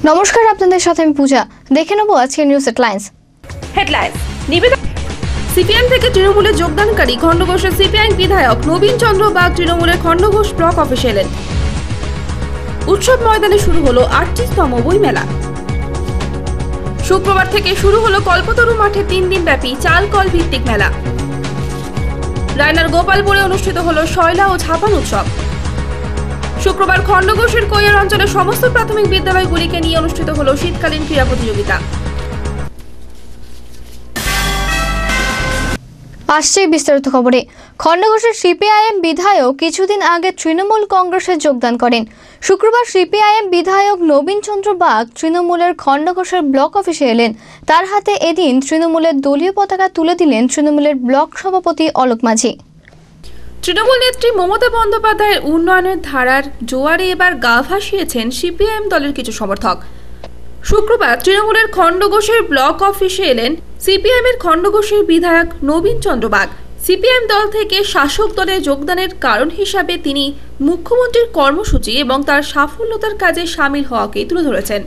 নমস্কার, আপনাদের সাথে আমি পূজা। দেখে নেব আজকের নিউজ হেডলাইন্স। নিবেদন সিপিএম থেকে তৃণমূলে যোগদানকারী খণ্ডঘোষের সিপিআই বিধায়ক নবীন চন্দ্র বাগ তৃণমূলের খণ্ডঘোষ ব্লক অফিসে এলেন। উৎসব ময়দানে শুরু হলো 38তম বই মেলা। শুক্রবার থেকে শুরু হলো কল্পতরু মাঠে 3 দিন ব্যাপী চাল কল ভিত্তিক মেলা। রায়নার গোপালপুরে অনুষ্ঠিত হলো শৈলা ও ঝাপান উৎসব। শুক্রবার খণ্ডঘোষের কৈয়ার অঞ্চলের সমস্ত প্রাথমিক বিদ্যালয়গুলিকে নিয়ে অনুষ্ঠিত হলো শীতকালীন ক্রীড়া প্রতিযোগিতা। আসছে বিস্তারিত খবরে। খণ্ডঘোষের সিপিআইএম বিধায়ক কিছুদিন আগে তৃণমূল কংগ্রেসে যোগদান করেন। শুক্রবার সিপিআইএম বিধায়ক নবীন চন্দ্র বাগ তৃণমূলের খণ্ডঘোষের ব্লক অফিসে এলেন। তার হাতে এদিন তৃণমূলের দলীয় পতাকা তুলে দিলেন তৃণমূলের ব্লক সভাপতি অলোক মাঝি। তৃণমূল নেত্রী মমতা বন্দ্যোপাধ্যায়ের উন্নয়নের ধারার জোয়ারে এবার গা ভাসিয়েছেন সিপিআইএম দলের কিছু সমর্থক। শুক্রবার তৃণমূলের খণ্ডঘোষের ব্লক অফিসে এলেন সিপিআইএমের খণ্ডঘোষের বিধায়ক নবীন চন্দ্র বাগ। সিপিআইএম দল থেকে শাসক দলে যোগদানের কারণ হিসাবে তিনি মুখ্যমন্ত্রীর কর্মসূচি এবং তার সাফল্যতার কাজে সামিল হওয়াকে তুলে ধরেছেন।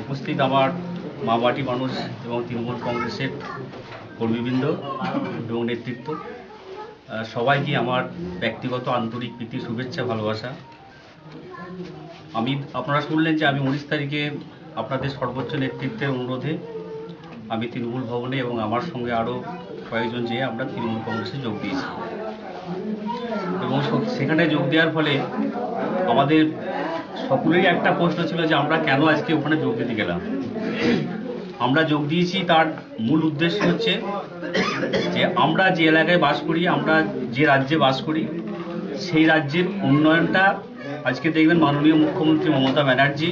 উপস্থিত আমার মামাটি মানুষ এবং তৃণমূল কংগ্রেসের কর্মীবৃন্দ এবং নেতৃত্ব সবাইকে আমার ব্যক্তিগত আন্তরিক প্রীতি, শুভেচ্ছা, ভালোবাসা। আপনারা শুনলেন যে আমি 19 তারিখে আপনাদের সর্বোচ্চ নেতৃত্বের অনুরোধে আমি তৃণমূল ভবনে এবং আমার সঙ্গে আরও কয়েকজন যেয়ে আমরা তৃণমূল কংগ্রেসে যোগ দিয়েছি এবং সেখানে যোগ দেওয়ার ফলে আমাদের সকলেরই একটা প্রশ্ন ছিল যে আমরা কেন আজকে ওখানে যোগ দিতে গেলাম। আমরা যোগ দিয়েছি তার মূল উদ্দেশ্য হচ্ছে যে আমরা যে এলাকায় বাস করি, আমরা যে রাজ্যে বাস করি, সেই রাজ্যের উন্নয়নটা আজকে দেখবেন মাননীয় মুখ্যমন্ত্রী মমতা ব্যানার্জি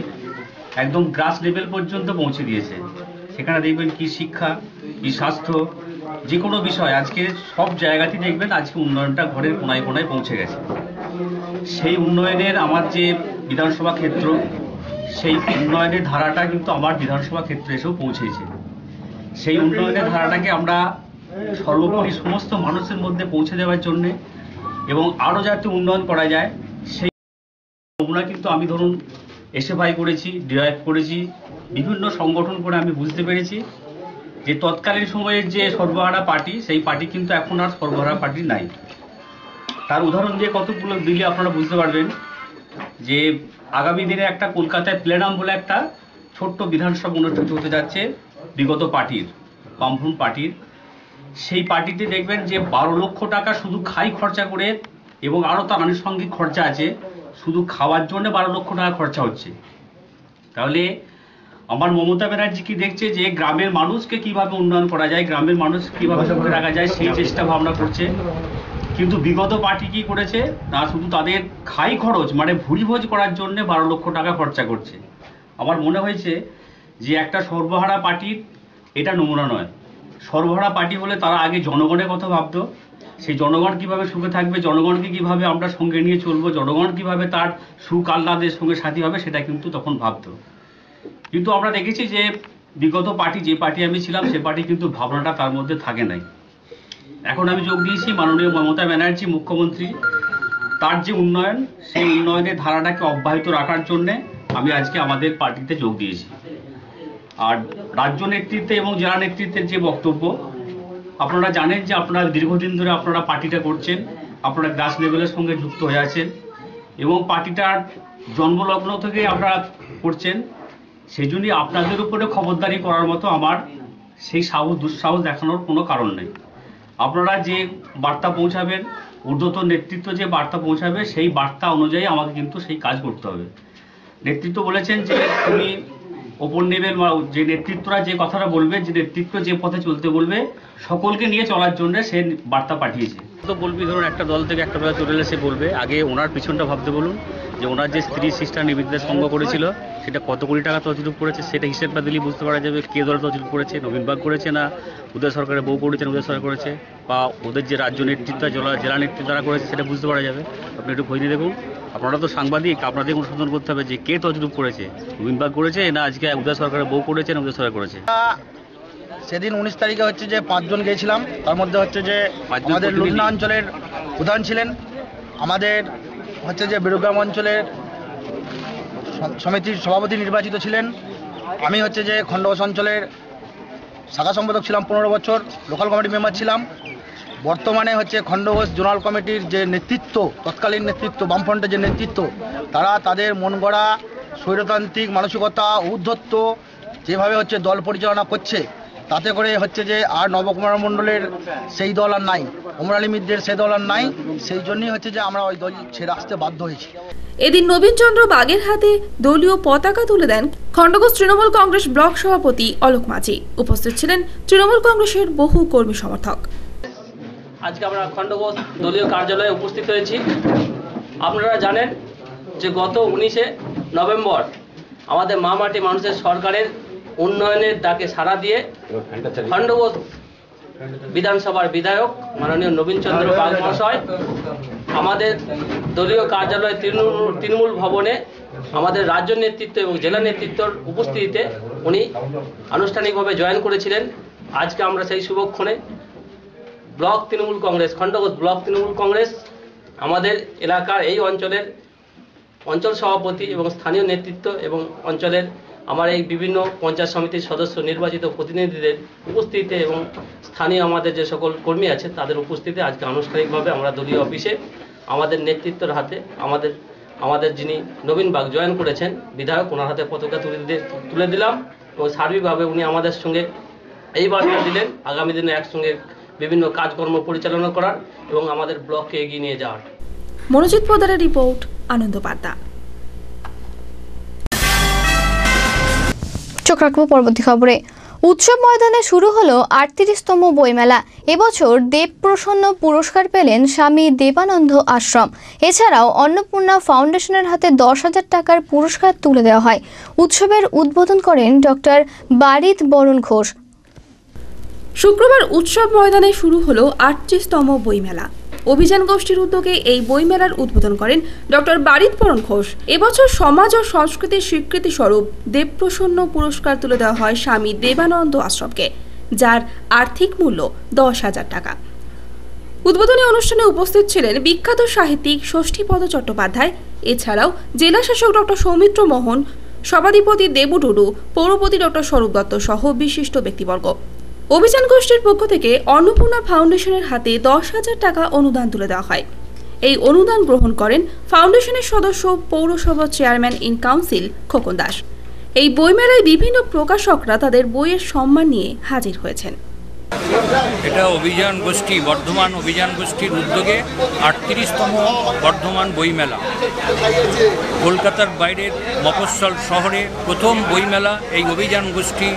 একদম গ্রাস লেভেল পর্যন্ত পৌঁছে দিয়েছে। সেখানে দেখবেন কি শিক্ষা, কি স্বাস্থ্য, যে কোনো বিষয় আজকে সব জায়গাতেই দেখবেন আজকে উন্নয়নটা ঘরের কোনায় কোনায় পৌঁছে গেছে। সেই উন্নয়নের আমার যে বিধানসভা ক্ষেত্র, সেই উন্নয়নের ধারাটা কিন্তু আমার বিধানসভা ক্ষেত্রে এসেও পৌঁছেছে। সেই উন্নয়নের ধারাটাকে আমরা সর্বোপরি সমস্ত মানুষের মধ্যে পৌঁছে দেওয়ার জন্যে এবং আরও যাতে উন্নয়ন করা যায় সেই নমুনা কিন্তু আমি ধরুন এসএফআই করেছি, ডিরাইভ করেছি, বিভিন্ন সংগঠন করে আমি বুঝতে পেরেছি যে তৎকালীন সময়ের যে সর্বহারা পার্টি, সেই পার্টি কিন্তু এখন আর সর্বহারা পার্টি নাই। তার উদাহরণ দিয়ে কতগুলো দিলে আপনারা বুঝতে পারবেন যে আগামী দিনে একটা কলকাতায় প্লেনাম বলে একটা ছোট্ট বিধানসভা অনুষ্ঠিত হতে যাচ্ছে বিগত পার্টির, বামফ্রন্ট পার্টির। সেই পার্টিতে দেখবেন যে 12 লক্ষ টাকা শুধু খাই খরচা করে এবং আরও তার আনুষঙ্গিক খরচা আছে, শুধু খাওয়ার জন্য 12 লক্ষ টাকা খরচা হচ্ছে। তাহলে আমার মমতা ব্যানার্জি কি দেখছে যে গ্রামের মানুষকে কিভাবে উন্নয়ন করা যায়, গ্রামের মানুষ কিভাবে সুখে রাখা যায়, সেই চেষ্টা ভাবনা করছে। কিন্তু বিগত পার্টি কি করেছে না, শুধু তাদের খাই খরচ মানে ভুরিভোজ করার জন্য 12 লক্ষ টাকা খরচা করছে। আমার মনে হয়েছে যে একটা সর্বহারা পার্টির এটা নমুনা নয়। সর্বহারা পার্টি হলে তারা আগে জনগণের কথা ভাবতো, সেই জনগণ কিভাবে সুখে থাকবে, জনগণকে কিভাবে আমরা সঙ্গে নিয়ে চলবো, জনগণ কিভাবে তার সুখ আহ্লাদের সঙ্গে সাথী হবে, সেটা কিন্তু তখন ভাবতো। কিন্তু আমরা দেখেছি যে বিগত পার্টি, যে পার্টি আমি ছিলাম, সে পার্টি কিন্তু ভাবনাটা তার মধ্যে থাকে নাই। এখন আমি যোগ দিয়েছি মাননীয় মমতা ব্যানার্জি মুখ্যমন্ত্রী, তার যে উন্নয়ন, সেই উন্নয়নের ধারাটাকে অব্যাহত রাখার জন্যে আমি আজকে আমাদের পার্টিতে যোগ দিয়েছি। আর রাজ্য নেতৃত্বে এবং জেলা নেতৃত্বের যে বক্তব্য, আপনারা জানেন যে আপনারা দীর্ঘদিন ধরে আপনারা পার্টিটা করছেন, আপনারা গ্রাস লেভেলের সঙ্গে যুক্ত হয়ে আছেন এবং পার্টিটার জন্মলগ্ন থেকে আপনারা করছেন। সেই জন্যই আপনাদের উপরে খবরদারি করার মতো আমার সেই দুঃসাহস দেখানোর কোনো কারণ নেই। আপনারা যে বার্তা পৌঁছাবেন, ঊর্ধ্বতন নেতৃত্ব যে বার্তা পৌঁছাবে, সেই বার্তা অনুযায়ী আমাকে কিন্তু সেই কাজ করতে হবে। নেতৃত্ব বলেছেন যে তুমি ওপর লেভেল বা যে নেতৃত্বরা যে কথাটা বলবে, যে নেতৃত্ব যে পথে চলতে বলবে, সকলকে নিয়ে চলার জন্য সে বার্তা পাঠিয়েছে। তো বলবি ধরুন একটা দল থেকে একটা দলে চলে এলে সে বলবে, আগে ওনার পিছনটা ভাবতে বলুন যে ওনার যে স্ত্রী সিস্টার নিবেদিতা সঙ্গ করেছিল, সেটা কত কোটি টাকা তছরূপ করেছে সেটা হিসেবটা দিলেই বুঝতে পারা যাবে কে দল তছরূপ করেছে, নবীন বাগ করেছে না উদয় সরকারের বউ করেছেন উদয় সরকার করেছে, বা ওদের যে রাজ্য নেতৃত্ব জেলা নেতৃত্ব তারা করেছে সেটা বুঝতে পারা যাবে। আপনি একটু খোঁজ নিয়ে দেখুন, আপনারা তো সাংবাদিক, আপনাদের অনুসন্ধান করতে হবে যে কে তছরূপ করেছে, নবীন বাগ করেছে না আজকে উদয় সরকারের বউ করেছে না উদয় সরকার করেছে। সেদিন 19 তারিখে হচ্ছে যে 5 জন গিয়েছিলাম, তার মধ্যে হচ্ছে যে আমাদের লুটনা অঞ্চলের প্রধান ছিলেন, আমাদের হচ্ছে যে বেরুগ্রাম অঞ্চলের সমিতির সভাপতি নির্বাচিত ছিলেন, আমি হচ্ছে যে খণ্ডঘোষ অঞ্চলের শাখা সম্পাদক ছিলাম 15 বছর, লোকাল কমিটি মেম্বার ছিলাম। বর্তমানে হচ্ছে খণ্ডঘোষ জোনাল কমিটির যে নেতৃত্ব, তৎকালীন নেতৃত্ব, বামফ্রন্টের যে নেতৃত্ব, তারা তাদের মন গড়া স্বৈরতান্ত্রিক মানসিকতা, ঔদ্ধত্য যেভাবে হচ্ছে দল পরিচালনা করছে, তাতে করে হচ্ছে যে আর নবকুমার মণ্ডলের সেই দল আর নাই, ওমর আলী মিত্রের সেই দল আর নাই, সেই জন্যই হচ্ছে যে আমরা ওই দল ছেড়ে আসতে বাধ্য হয়েছি। এদিন নবীন চন্দ্র বাগের হাতে দলীয় পতাকা তুলে দেন খণ্ডঘোষ তৃণমূল কংগ্রেস ব্লক সভাপতি অলোক মাঝি। উপস্থিত ছিলেন তৃণমূল কংগ্রেসের বহু কর্মী সমর্থক। আজকে আমরা খণ্ডঘোষ দলীয় কার্যালয়ে উপস্থিত হয়েছি। আপনারা জানেন যে গত 19 নভেম্বর আমাদের মা মাটি মানুষের সরকারের উন্নয়নের ডাকে সাড়া দিয়ে খণ্ডঘোষ বিধানসভার বিধায়ক মাননীয় নবীন চন্দ্র বাগ মহাশয় আমাদের দলীয় কার্যালয় তৃণমূল ভবনে আমাদের রাজ্য নেতৃত্ব এবং জেলা নেতৃত্বর উপস্থিতিতে উনি আনুষ্ঠানিকভাবে জয়েন করেছিলেন। আজকে আমরা সেই শুভক্ষণে ব্লক তৃণমূল কংগ্রেস, খণ্ডঘোষ ব্লক তৃণমূল কংগ্রেস, আমাদের এলাকার এই অঞ্চলের অঞ্চল সভাপতি এবং স্থানীয় নেতৃত্ব এবং অঞ্চলের আমার এই বিভিন্ন পঞ্চায়েত সমিতির সদস্য নির্বাচিত প্রতিনিধিদের উপস্থিতিতে এবং স্থানীয় আমাদের যে সকল কর্মী আছে তাদের উপস্থিতিতে আজকে আনুষ্ঠানিকভাবে আমরা দলীয় অফিসে আমাদের নেতৃত্বের হাতে আমাদের যিনি নবীন বাগ জয়েন করেছেন বিধায়ক, ওনার হাতে পতাকা তুলে দিলাম এবং সার্বিকভাবে উনি আমাদের সঙ্গে এই বার্তা দিলেন আগামী দিনে একসঙ্গে বিভিন্ন কাজকর্ম পরিচালনা করার এবং আমাদের ব্লককে এগিয়ে নিয়ে যাওয়ার। মনোজিৎ পোদ্দারের রিপোর্ট, আনন্দ বার্তা। চোখ রাখবো পরবর্তী খবরে। উৎসব ময়দানে শুরু হলো 38তম বইমেলা। এবছর দেবপ্রসন্ন পুরস্কার পেলেন স্বামী দেবানন্দ আশ্রম। এছাড়াও অন্নপূর্ণা ফাউন্ডেশনের হাতে 10,000 টাকার পুরস্কার তুলে দেওয়া হয়। উৎসবের উদ্বোধন করেন ডক্টর বারিত বরুণ ঘোষ। শুক্রবার উৎসব ময়দানে শুরু হলো 38তম বইমেলা। অভিযান গোষ্ঠীর উদ্যোগে এই বইমেলার উদ্বোধন করেন ডক্টর বারিত বরুণ ঘোষ। এবছর সমাজ ও সংস্কৃতির স্বীকৃতি স্বরূপ দেবপ্রসন্ন পুরস্কার তুলে দেওয়া হয় স্বামী দেবানন্দ আশ্রমকে, যার আর্থিক মূল্য 10,000 টাকা। উদ্বোধনী অনুষ্ঠানে উপস্থিত ছিলেন বিখ্যাত সাহিত্যিক ষষ্ঠীপদ চট্টোপাধ্যায়, এছাড়াও জেলা শাসক ডক্টর সৌমিত্র মোহন, সভাধিপতি দেবু টুডু, পৌরপতি ডক্টর স্বরূপ দত্ত সহ বিশিষ্ট ব্যক্তিবর্গ। অভিযান গোষ্ঠীর পক্ষ থেকে অন্নপূর্ণা ফাউন্ডেশনের হাতে 10,000 টাকা অনুদান তুলে দেওয়া হয়। এই অনুদান গ্রহণ করেন ফাউন্ডেশনের সদস্য পৌরসভা chairman in council Khokon Das. এই বইমেলায় বিভিন্ন প্রকাশকরা তাদের বইয়ের সম্মান নিয়ে হাজির হয়েছেন। এটা অভিযান গোষ্ঠী, বর্ধমান অভিযান গোষ্ঠীর উদ্যোগে 38তম বর্ধমান বইমেলা। কলকাতার বাইরের মফস্বল শহরে প্রথম বইমেলা এই অভিযান গোষ্ঠী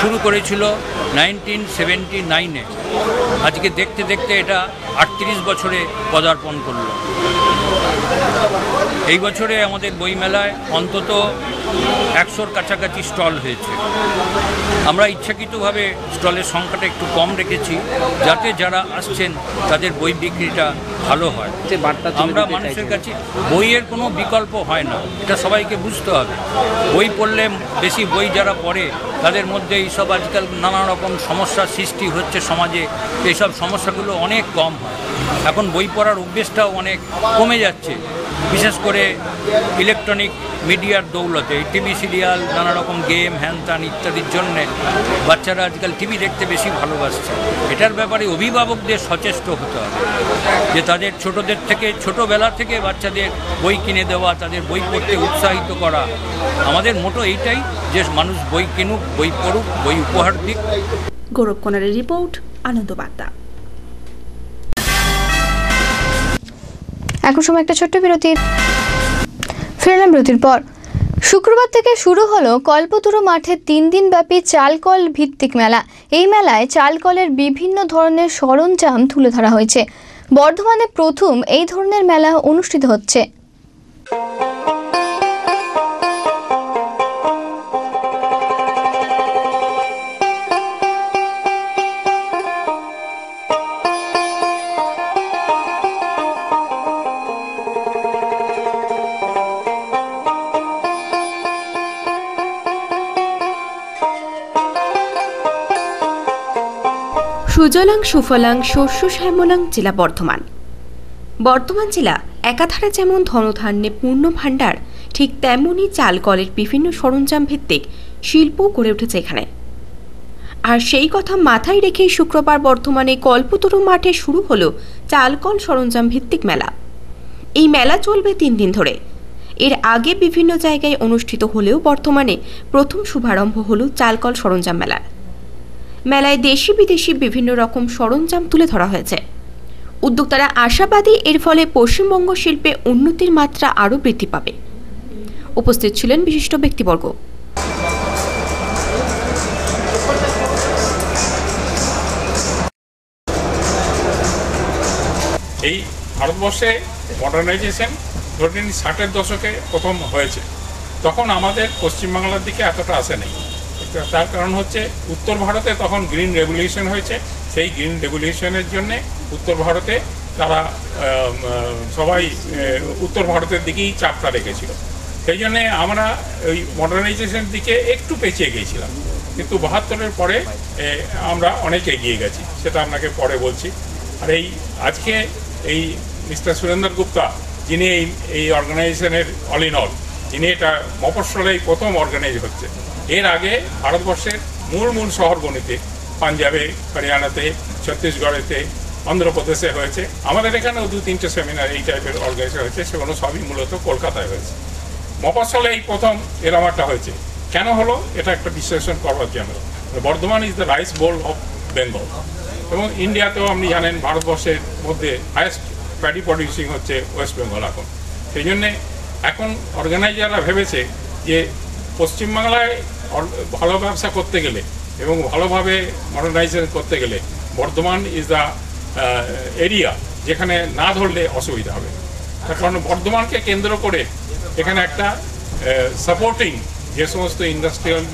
শুরু করেছিল 1979-এ। আজকে দেখতে দেখতে এটা 38 বছরে পদার্পণ করল। এই বছরে আমাদের বইমেলায় অন্তত 100-র কাছাকাছি স্টল হয়েছে। আমরা ইচ্ছাকৃতভাবে স্টলের সংখ্যাটা একটু কম রেখেছি যাতে যারা আসছেন তাদের বই বিক্রিটা ভালো হয়। আমরা মানুষের কাছে বইয়ের কোনো বিকল্প হয় না, এটা সবাইকে বুঝতে হবে। বই পড়লে বেশি বই যারা পড়ে তাদের মধ্যে এইসব আজকাল নানা রকম সমস্যার সৃষ্টি হচ্ছে সমাজে, এইসব সমস্যাগুলো অনেক কম হয়। এখন বই পড়ার অভ্যেসটাও অনেক কমে যাচ্ছে, বিশেষ করে ইলেকট্রনিক মিডিয়ার দৌলতে। টিভি সিরিয়াল, নানা রকম গেম, হ্যান-ত্যান ইত্যাদির জন্যে বাচ্চারা আজকাল টিভি দেখতে বেশি ভালোবাসছে। এটার ব্যাপারে অভিভাবকদের সচেষ্ট হতে হবে যে তাদের ছোটদের থেকে, ছোটোবেলা থেকে বাচ্চাদের বই কিনে দেওয়া, তাদের বই পড়তে উৎসাহিত করা। আমাদের মোটো এইটাই যে মানুষ বই কিনুক, বই পড়ুক, বই উপহার দিক। গৌরব কোনারের রিপোর্ট, আনন্দ বার্তা। এখন সময় একটা ছোট্ট বিরতির। ফিরলাম বিরতির পর। শুক্রবার থেকে শুরু হলো কল্পতরু মাঠে 3 দিন ব্যাপী চালকল ভিত্তিক মেলা। এই মেলায় চালকলের বিভিন্ন ধরনের সরঞ্জাম তুলে ধরা হয়েছে। বর্ধমানে প্রথম এই ধরনের মেলা অনুষ্ঠিত হচ্ছে। সুজলাং সুফলাং শস্য শ্যামলাং জেলা বর্ধমান। বর্ধমান জেলা একাধারে যেমন ধনধান্যে পূর্ণ ভাণ্ডার, ঠিক তেমনই চাল কলের বিভিন্ন সরঞ্জাম ভিত্তিক শিল্পও গড়ে উঠেছে এখানে। আর সেই কথা মাথায় রেখেই শুক্রবার বর্ধমানে কল্পতরু মাঠে শুরু হলো চালকল সরঞ্জাম ভিত্তিক মেলা। এই মেলা চলবে 3 দিন ধরে। এর আগে বিভিন্ন জায়গায় অনুষ্ঠিত হলেও বর্তমানে প্রথম শুভারম্ভ হলো চালকল সরঞ্জাম মেলার। মেলায় দেশি বিদেশি বিভিন্ন রকম সরঞ্জাম তুলে ধরা হয়েছে। উদ্যোক্তারা আশাবাদী এর ফলে পশ্চিমবঙ্গ শিল্পে উন্নতির মাত্রা আরও বৃদ্ধি পাবে। উপস্থিত ছিলেন বিশিষ্ট ব্যক্তিবর্গ। এই ভারতবর্ষে মডার্নাইজেশন ধরেন 60-এর দশকে প্রথম হয়েছে, তখন আমাদের পশ্চিমবাংলার দিকে এতটা আসে নেই। তার কারণ হচ্ছে উত্তর ভারতে তখন গ্রিন রেভলিউশন হয়েছে। সেই গ্রিন রেভলিউশনের জন্যে উত্তর ভারতে তারা সবাই উত্তর ভারতের দিকেই চাপটা রেখেছিল। সেই জন্যে আমরা ওই মডার্নাইজেশনের দিকে একটু পেছিয়ে গিয়েছিলাম, কিন্তু 72-এর পরে আমরা অনেক এগিয়ে গেছি, সেটা আপনাকে পরে বলছি। আর এই আজকে এই মিস্টার সুরেন্দর গুপ্তা, যিনি এই অর্গানাইজেশনের অল ইন অল, যিনি এটা মফস্বলেই প্রথম অর্গানাইজ হচ্ছে। এর আগে ভারতবর্ষের মূল শহরগুলিতে পাঞ্জাবে, হরিয়ানাতে, ছত্তিশগড়েতে, অন্ধ্রপ্রদেশে হয়েছে। আমাদের এখানেও 2-3টে সেমিনার এই টাইপের অর্গানাইজেশন হয়েছে, সেগুলো সবই মূলত কলকাতায় হয়েছে। মফস্বলে এই প্রথম এরকম একটা হয়েছে। কেন হলো এটা একটা বিশ্লেষণ করবার জন্য। Bardhaman is the rice bowl of Bengal, এবং ইন্ডিয়াতেও আপনি জানেন ভারতবর্ষের মধ্যে হায়েস্ট প্যাডি প্রডিউসিং হচ্ছে ওয়েস্ট বেঙ্গল এখন। সেই জন্যে এখন অর্গানাইজাররা ভেবেছে যে পশ্চিমবাংলায় ভালো ব্যবসা করতে গেলে এবং ভালোভাবে মডার্নাইজেশন করতে গেলে বর্ধমান ইজ দ্য এরিয়া যেখানে না ধরলে অসুবিধা হবে। তার কারণ বর্ধমানকে কেন্দ্র করে এখানে একটা সাপোর্টিং যে সমস্ত ইন্ডাস্ট্রিয়াল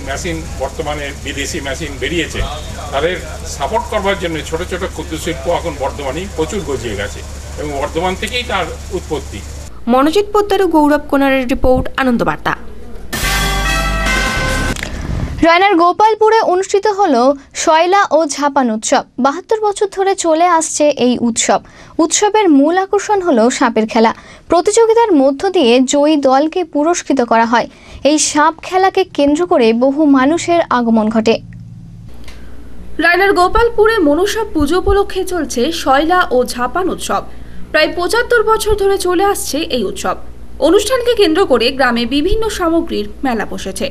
মেশিন বর্তমানে বিদেশি মেশিন বেরিয়েছে, তাদের সাপোর্ট করবার জন্য ছোট ছোট ক্ষুদ্র শিল্প এখন বর্ধমানে প্রচুর গজিয়ে গেছে, এবং বর্ধমান থেকেই তার উৎপত্তি। মনোজিৎ পোদ্দার ও গৌরব কোনারের রিপোর্ট, আনন্দবার্তা। রায়নার গোপালপুরে অনুষ্ঠিত হলো শয়লা ও ঝাপান উৎসব। 72 বছর ধরে চলে আসছে এই উৎসব। উৎসবের মূল আকর্ষণ হলো সাপের খেলা। প্রতিযোগিতার মধ্য দিয়ে জয়ী দলকে পুরস্কৃত করা হয়। এই সাপ খেলাকে কেন্দ্র করে বহু মানুষের আগমন ঘটে। রায়নার গোপালপুরে মনসা পুজো উপলক্ষে চলছে শয়লা ও ঝাপান উৎসব। প্রায় 75 বছর ধরে চলে আসছে এই উৎসব। অনুষ্ঠানকে কেন্দ্র করে গ্রামে বিভিন্ন সামগ্রীর মেলা বসেছে।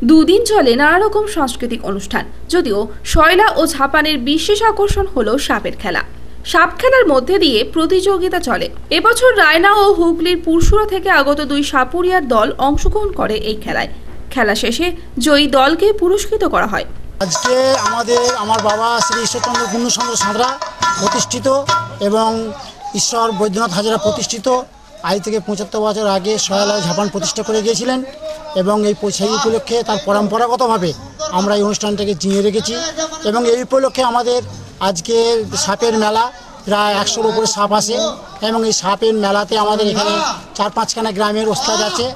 দুদিন চলে নানা রকম সাংস্কৃতিক অনুষ্ঠান। যদিও শয়লা ও ঝাপানের বিশেষ আকর্ষণ হলো সাপের খেলা। সাপ খেলার মধ্যে দিয়ে প্রতিযোগিতা চলে। এবছর রায়না ও হুগলির পুরসুরা থেকে আগত 2 সাপুরিয়ার দল অংশগ্রহণ করে এই খেলায়। খেলা শেষে জয়ী দলকে পুরস্কৃত করা হয়। আজকে আমার বাবা শ্রী ঈশ্বরচন্দ্র পূর্ণচন্দ্র সাঁতরা প্রতিষ্ঠিত এবং ঈশ্বর বৈদ্যনাথ হাজরা প্রতিষ্ঠিত আজ থেকে 75 বছর আগে শয়লা ঝাপান প্রতিষ্ঠা করে গিয়েছিলেন, এবং সেই উপলক্ষে তার পরম্পরাগতভাবে আমরা এই অনুষ্ঠানটাকে জিয়ে রেখেছি। এবং এই উপলক্ষে আমাদের আজকে সাপের মেলা, প্রায় 100-র উপরে সাপ আসে, এবং এই সাপের মেলাতে আমাদের এখানে 4-5খানা গ্রামের ওস্তাদ আছে,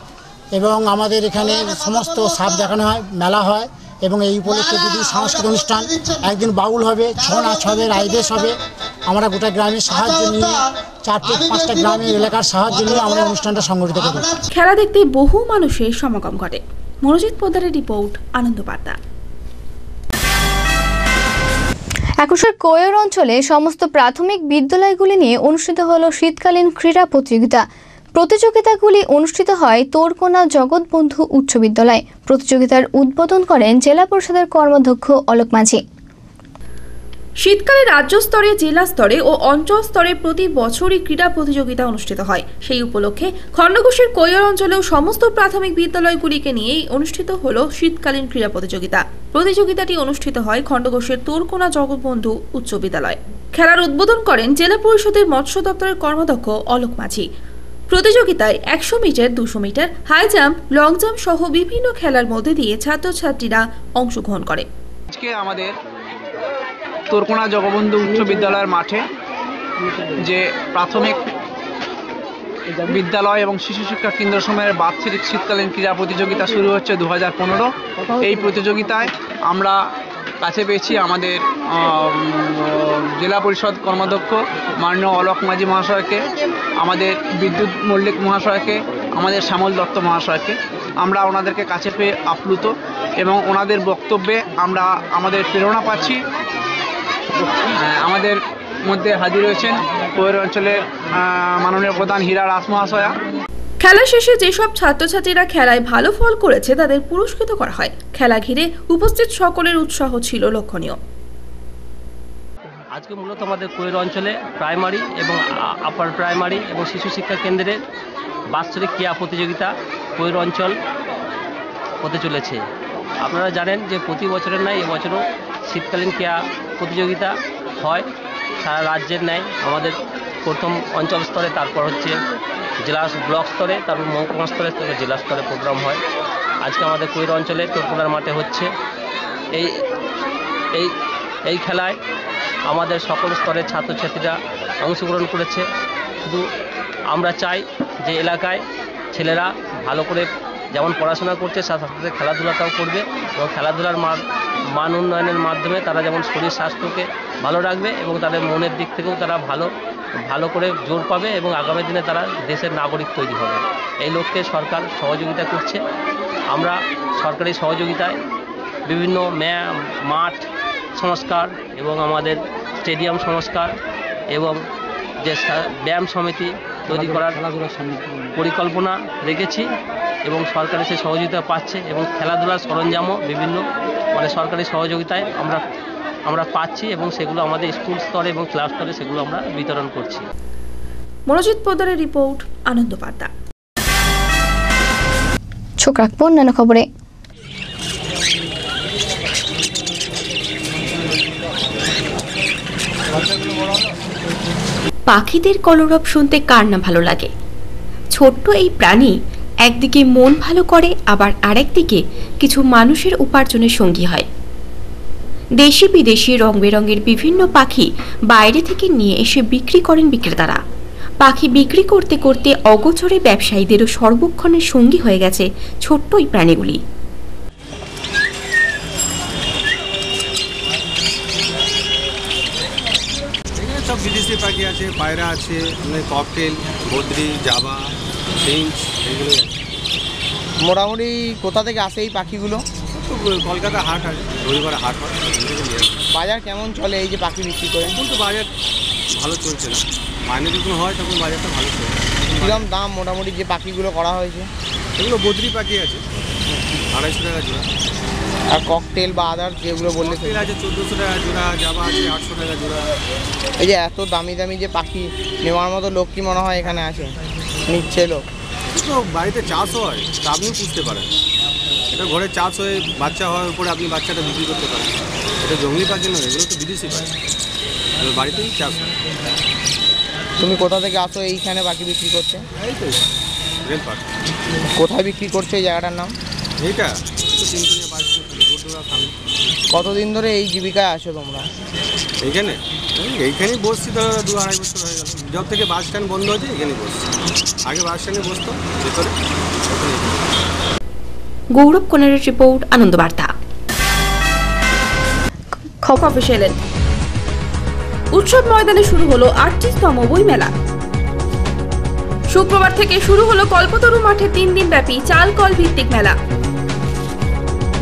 এবং আমাদের এখানে সমস্ত সাপ দেখানো হয়, মেলা হয়। এবং এই উপলক্ষে 2 সাংস্কৃতিক অনুষ্ঠান, একদিন বাউল হবে, ছৌ নাচ হবে, রায়বেশ হবে। আমরা গোটা গ্রামের সাহায্য নিয়ে 4-5টা গ্রামের এলাকার সাহায্য নিয়ে আমরা অনুষ্ঠানটা সংগঠিত করি। খেলা দেখতে বহু মানুষের সমাগম ঘটে। মনোজিৎ পোদ্দারের রিপোর্ট, আনন্দবার্তা। একুশের কোয়র অঞ্চলে সমস্ত প্রাথমিক বিদ্যালয়গুলি নিয়ে অনুষ্ঠিত হলো শীতকালীন ক্রীড়া প্রতিযোগিতা। প্রতিযোগিতাগুলি অনুষ্ঠিত হয় তোরকোনা জগৎবন্ধু উচ্চ বিদ্যালয়। প্রতিযোগিতার উদ্বোধন করেন জেলা পরিষদের কর্মাধ্যক্ষ অলোক মাঝি। শীতকালে রাজ্য স্তরে, জেলা স্তরে ও অঞ্চল স্তরে প্রতি বছরই ক্রীড়া প্রতিযোগিতা অনুষ্ঠিত হয়। সেই উপলক্ষে খণ্ডঘোষের কৈর অঞ্চলেও সমস্ত প্রাথমিক বিদ্যালয়গুলিকে নিয়েই অনুষ্ঠিত হলো শীতকালীন ক্রীড়া প্রতিযোগিতা। প্রতিযোগিতাটি অনুষ্ঠিত হয় খণ্ডঘোষের তোরকোনা জগৎবন্ধু উচ্চ বিদ্যালয়। খেলার উদ্বোধন করেন জেলা পরিষদের মৎস্য দপ্তরের কর্মাধ্যক্ষ অলোক মাঝি। প্রতিযোগিতায় 100 metre, 200 metre, high jump, long jump সহ বিভিন্ন খেলার মধ্যে দিয়ে ছাত্রছাত্রীরা অংশগ্রহণ করে। আজকে আমাদের তোরকোনা জগবন্ধু উচ্চ বিদ্যালয়ের মাঠে যে প্রাথমিক বিদ্যালয় এবং শিশু শিক্ষা কেন্দ্র সময়ের বাৎসরিক শীতকালীন ক্রীড়া প্রতিযোগিতা শুরু হচ্ছে 2015। এই প্রতিযোগিতায় আমরা কাছে পেয়েছি আমাদের জেলা পরিষদ কর্মাধ্যক্ষ মাননীয় অলোক মাঝি মহাশয়কে, আমাদের বিদ্যুৎ মল্লিক মহাশয়কে, আমাদের শ্যামল দত্ত মহাশয়কে। আমরা ওনাদেরকে কাছে পেয়ে আপ্লুত এবং ওনাদের বক্তব্যে আমরা আমাদের প্রেরণা পাচ্ছি। আমাদের মধ্যে হাজির হয়েছেন পৌরাঞ্চলের মাননীয় প্রধান হীরা রাস মহাশয়া। খেলা শেষে যেসব ছাত্রছাত্রীরা খেলায় ভালো ফল করেছে তাদের পুরস্কৃত করা হয়। খেলা ঘিরে উপস্থিত সকলের উৎসাহ ছিল লক্ষণীয়। আজকে মূলত আমাদের কৈর অঞ্চলে প্রাইমারি এবং আপার প্রাইমারি এবং শিশু শিক্ষা কেন্দ্রের বাৎসরিক ক্রীড়া প্রতিযোগিতা কৈর অঞ্চল হতে চলেছে। আপনারা জানেন যে প্রতি বছরের ন্যায় এবছরও শীতকালীন ক্রীড়া প্রতিযোগিতা হয় সারা রাজ্যের ন্যায়। আমাদের প্রথম অঞ্চল স্তরে, তারপর হচ্ছে জেলা ব্লক স্তরে, তারপর মহকুমা স্তরে, তারপর জেলা স্তরে প্রোগ্রাম হয়। আজকে আমাদের কৈর অঞ্চলে তোরকোনার মাঠে হচ্ছে এই খেলায় আমাদের সকল স্তরের ছাত্রছাত্রীরা অংশগ্রহণ করেছে। শুধু আমরা চাই যে এলাকায় ছেলেরা ভালো করে যেমন পড়াশোনা করছে সাথে সাথে খেলাধুলাটাও করবে এবং খেলাধুলার মান উন্নয়নের মাধ্যমে তারা যেমন শরীর স্বাস্থ্যকে ভালো রাখবে এবং তাদের মনের দিক থেকেও তারা ভালো করে জোর পাবে এবং আগামী দিনে তারা দেশের নাগরিক তৈরি হবে। এই লক্ষ্যে সরকার সহযোগিতা করছে। আমরা সরকারি সহযোগিতায় বিভিন্ন মাঠ সংস্কার এবং আমাদের স্টেডিয়াম সংস্কার এবং যে ব্যায়াম সমিতি তৈরি করার পরিকল্পনা রেখেছি এবং সরকারি সেই সহযোগিতা পাচ্ছে এবং খেলাধুলার সরঞ্জামও বিভিন্ন সরকারি সহযোগিতায় আমরা পাচ্ছি এবং সেগুলো আমাদের স্কুল স্তরে এবং ক্লাস স্তরে সেগুলো আমরা বিতরণ করছি। মনোজিৎ পোদ্দারের রিপোর্ট, আনন্দ বার্তা। চোখ রাখবো অন্যান্য খবরে। পাখিদের কলরব শুনতে কার না ভালো লাগে। ছোট্ট এই প্রাণী একদিকে মন ভালো করে, আবার আরেকদিকে কিছু মানুষের উপার্জনের সঙ্গী হয়। দেশি বিদেশি রং বেরঙের বিভিন্ন পাখি বাইরে থেকে নিয়ে এসে বিক্রি করেন বিক্রেতারা। পাখি বিক্রি করতে করতে অগোচরে ব্যবসায়ীদেরও সর্বক্ষণের সঙ্গী হয়ে গেছে ছোট্ট এই প্রাণীগুলি। সব বিদেশি পাখি আছে, পায়রা আছে, ককটেল, বদ্রি, জাভা, ফিঞ্চ, এগুলো আছে। মোটামুটি কোথা থেকে আসে এই পাখিগুলো? কলকাতা হাট আছে, রবিবার হাট হয়। বাজার কেমন চলে এই যে পাখি বিক্রি করে? এখন তো বাজার ভালো চলছে না, মাইনে যখন হয় তখন বাজারটা ভালো চলছে। কীরকম দাম মোটামুটি যে পাখিগুলো করা হয়েছে? এগুলো বদ্রি পাখি আছে 250 টাকা জোড়া। আর ককটেল বা আদার যেগুলো বললে ককটেল আছে 1400 টাকা জোড়া, জাভা আছে 800 টাকা জোড়া। এই যে এত দামি দামি যে পাখি নেওয়ার মতো লোক কি মনে হয় এখানে আছে, নিচ্ছে লোক? তো বাড়িতে চাষ হয় তা আপনি বুঝতে পারেন, এটা ঘরে চাষ হয়ে বাচ্চা হওয়ার উপরে আপনি বাচ্চাটা বিক্রি করতে পারেন। এটা জঙ্গলি পাখি নয়, এগুলো তো বিদেশি পাখি, বাড়িতেই চাষ হয়। তুমি কোথা থেকে আসো এইখানে পাখি বিক্রি করতে? এই তো রেলপাট। কোথায় বিক্রি করছো এই জায়গাটার নাম? এইটা তো 3-5 কতদিন ধরে এই জীবিকায় আসো তোমরা? এইখানেই বসছি তো 2-2.5 বছর হয়ে গেল। যব থেকে বাস স্ট্যান্ড বন্ধ হয়েছে এখানেই বসছি। আগে বাস স্ট্যান্ডে বসতো ভেতরে। গৌরব কোনারের রিপোর্ট, আনন্দ বার্তা। অফিসে এলেন। উৎসব ময়দানে শুরু হলো 38তম বইমেলা। শুক্রবার থেকে শুরু হলো কল্পতরু মাঠে 3 দিন ব্যাপী চাল কল ভিত্তিক মেলা।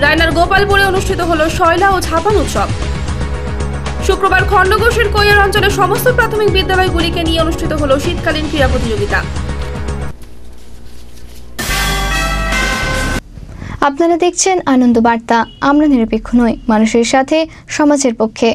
রায়নার গোপালপুরে অনুষ্ঠিত হলো শয়লা ও ঝাপান উৎসব। শুক্রবার খণ্ডঘোষের কৈর অঞ্চলের সমস্ত প্রাথমিক বিদ্যালয়গুলিকে নিয়ে অনুষ্ঠিত হলো শীতকালীন ক্রীড়া প্রতিযোগিতা। আপনারা দেখছেন আনন্দ বার্তা। আমরা নিরপেক্ষ নই, মানুষের সাথে, সমাজের পক্ষে।